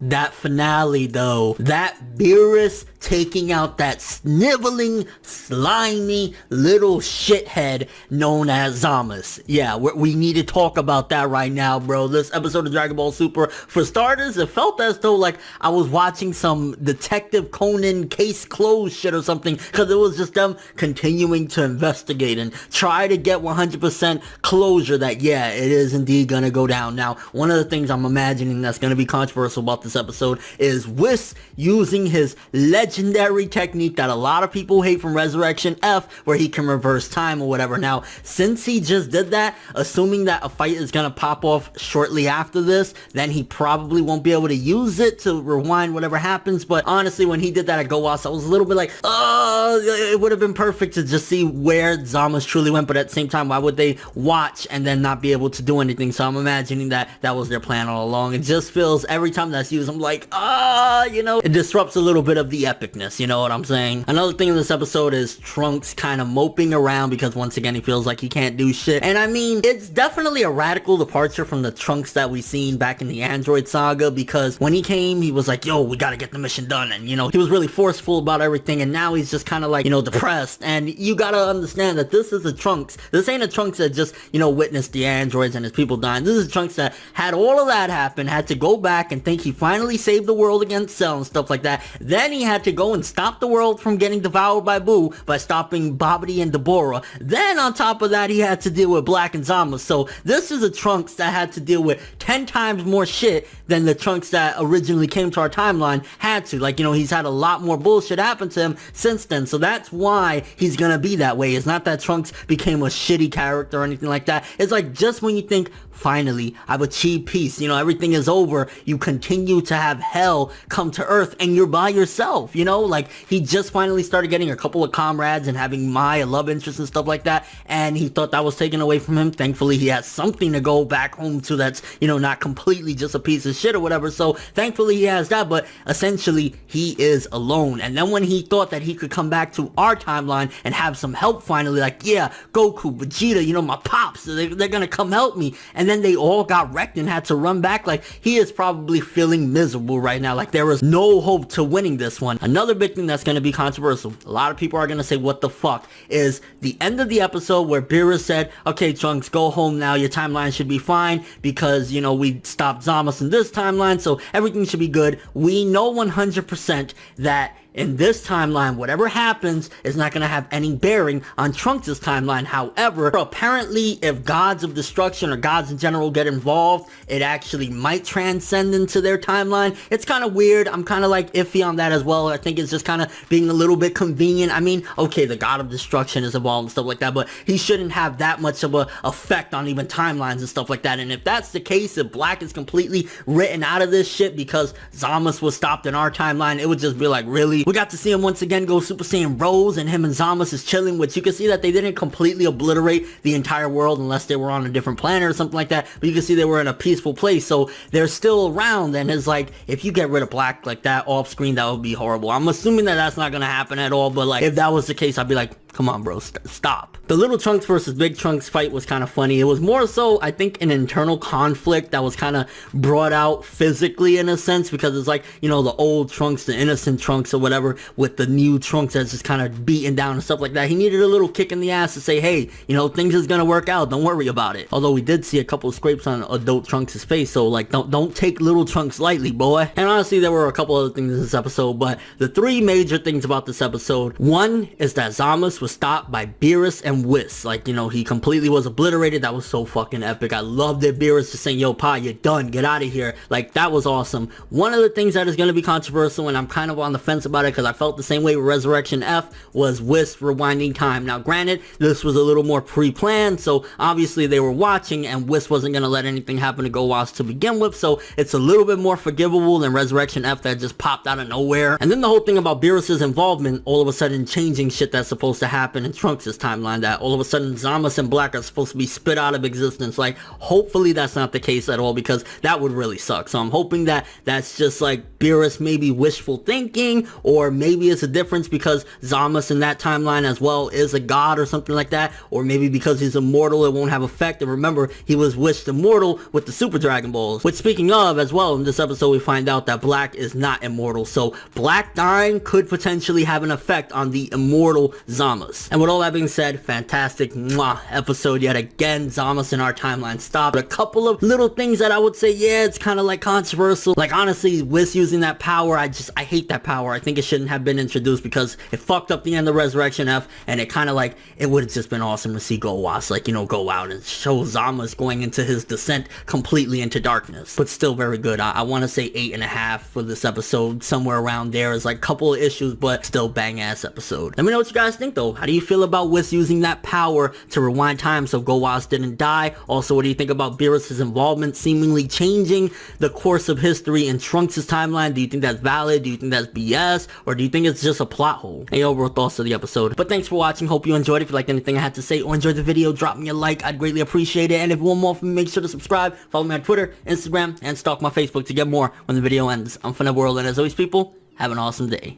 That finale though, that Beerus taking out that sniveling, slimy little shithead known as Zamasu. Yeah, we need to talk about that right now, bro. This episode of Dragon Ball Super, for starters, it felt as though like I was watching some Detective Conan case closed shit or something, because it was just them continuing to investigate and try to get 100% closure that, yeah, it is indeed gonna go down. Now, one of the things I'm imagining that's gonna be controversial about this episode is Whis using his legendary technique that a lot of people hate from Resurrection F, where he can reverse time or whatever. Now, since he just did that, assuming that a fight is gonna pop off shortly after this, then he probably won't be able to use it to rewind whatever happens. But honestly, when he did that at Gowas, I was a little bit like, it would have been perfect to just see where Zamasu truly went, but at the same time, why would they watch and then not be able to do anything? So I'm imagining that that was their plan all along. It just feels, every time that's used, I'm like, you know, it disrupts a little bit of the epicness, you know what I'm saying? Another thing in this episode is Trunks kind of moping around because once again he feels like he can't do shit. And I mean, it's definitely a radical departure from the Trunks that we seen back in the Android saga, because when he came, he was like, yo, we gotta get the mission done, and you know, he was really forceful about everything, and now he's just kind of like, you know, depressed. And you gotta understand that this is a Trunks, this ain't a Trunks that just, you know, witnessed the androids and his people dying. This is a Trunks that had all of that happen, had to go back and think he finally saved the world against Cell and stuff like that. Then he had to go and stop the world from getting devoured by Boo by stopping Babidi and Deborah. Then on top of that, he had to deal with Black and Zamasu. So this is a Trunks that had to deal with 10 times more shit than the Trunks that originally came to our timeline had to. Like, you know, he's had a lot more bullshit happen to him since then. So that's why he's gonna be that way. It's not that Trunks became a shitty character or anything like that. It's like, just when you think, finally, I've achieved peace, you know, everything is over, you continue to have hell come to earth and you're by yourself, you know? Like, he just finally started getting a couple of comrades and having Mai, a love interest and stuff like that, and he thought that was taken away from him. Thankfully, he has something to go back home to that's, you know, not completely just a piece of shit or whatever. So thankfully he has that, but essentially he is alone. And then when he thought that he could come back to our timeline and have some help finally, like, yeah, Goku, Vegeta, you know, my pops, they're gonna come help me, and then they all got wrecked and had to run back. Like, he is probably feeling miserable right now. Like, there is no hope to winning this one. Another big thing that's going to be controversial, a lot of people are going to say, what the fuck, is the end of the episode where Beerus said, okay, Trunks, go home now, your timeline should be fine, because, you know, we stopped Zamasu in this timeline, so everything should be good. We know 100% that in this timeline, whatever happens is not going to have any bearing on Trunks' timeline. However, apparently, if gods of destruction or gods in general get involved, it actually might transcend into their timeline. It's kind of weird. I'm kind of like iffy on that as well. I think it's just kind of being a little bit convenient. I mean, okay, the god of destruction is involved and stuff like that, but he shouldn't have that much of a effect on even timelines and stuff like that. And if that's the case, if Black is completely written out of this shit because Zamasu was stopped in our timeline, it would just be like, really? We got to see him once again go Super Saiyan Rose, and him and Zamasu is chilling, which you can see that they didn't completely obliterate the entire world unless they were on a different planet or something like that, but you can see they were in a peaceful place, so they're still around. And it's like, if you get rid of Black like that off screen, that would be horrible. I'm assuming that that's not gonna happen at all, but like, if that was the case, I'd be like, come on, bro, stop. The little Trunks versus big Trunks fight was kind of funny. It was more so, I think, an internal conflict that was kind of brought out physically in a sense, because it's like, you know, the old Trunks, the innocent Trunks or whatever, with the new Trunks that's just kind of beaten down and stuff like that. He needed a little kick in the ass to say, hey, you know, things is gonna work out, don't worry about it. Although we did see a couple of scrapes on adult Trunks' face, so like, don't take little Trunks lightly, boy. And honestly, there were a couple other things in this episode, but the three major things about this episode, one is that Zamasu was stopped by Beerus and Whis. Like, you know, he completely was obliterated. That was so fucking epic. I loved it. Beerus just saying, yo, Pa, you're done, get out of here. Like, that was awesome. One of the things that is going to be controversial, and I'm kind of on the fence about it because I felt the same way with Resurrection F, was Whis rewinding time. Now, granted, this was a little more pre-planned, so obviously they were watching, and Whis wasn't going to let anything happen to Gowas to begin with, so it's a little bit more forgivable than Resurrection F that just popped out of nowhere. And then the whole thing about Beerus' involvement, all of a sudden changing shit that's supposed to happen in Trunks' timeline, that all of a sudden Zamasu and Black are supposed to be spit out of existence. Like, hopefully that's not the case at all, because that would really suck. So I'm hoping that that's just like Beerus maybe wishful thinking, or maybe it's a difference because Zamasu in that timeline as well is a god or something like that, or maybe because he's immortal it won't have effect. And remember, he was wished immortal with the Super Dragon Balls. Which, speaking of, as well, in this episode we find out that Black is not immortal, so Black dying could potentially have an effect on the immortal Zamasu. And with all that being said, fantastic episode yet again. Zamasu in our timeline stopped. A couple of little things that I would say, yeah, it's kind of like controversial. Like, honestly, Whis using that power, I hate that power. I think it shouldn't have been introduced because it fucked up the end of Resurrection F, and it kind of like, it would have just been awesome to see Gowas, like, you know, go out and show Zamasu going into his descent completely into darkness. But still very good. I want to say 8.5 for this episode, somewhere around there. Is like a couple of issues, but still bang ass episode. Let me know what you guys think though. How do you feel about Whis using that power to rewind time so Gowas didn't die? Also, what do you think about Beerus' involvement seemingly changing the course of history in Trunks' timeline? Do you think that's valid? Do you think that's BS? Or do you think it's just a plot hole? Any overall thoughts of the episode? But thanks for watching. Hope you enjoyed. If you liked anything I had to say or enjoyed the video, drop me a like. I'd greatly appreciate it. And if you want more from me, make sure to subscribe, follow me on Twitter, Instagram, and stalk my Facebook to get more when the video ends. I'm ForneverWorld, and as always, people, have an awesome day.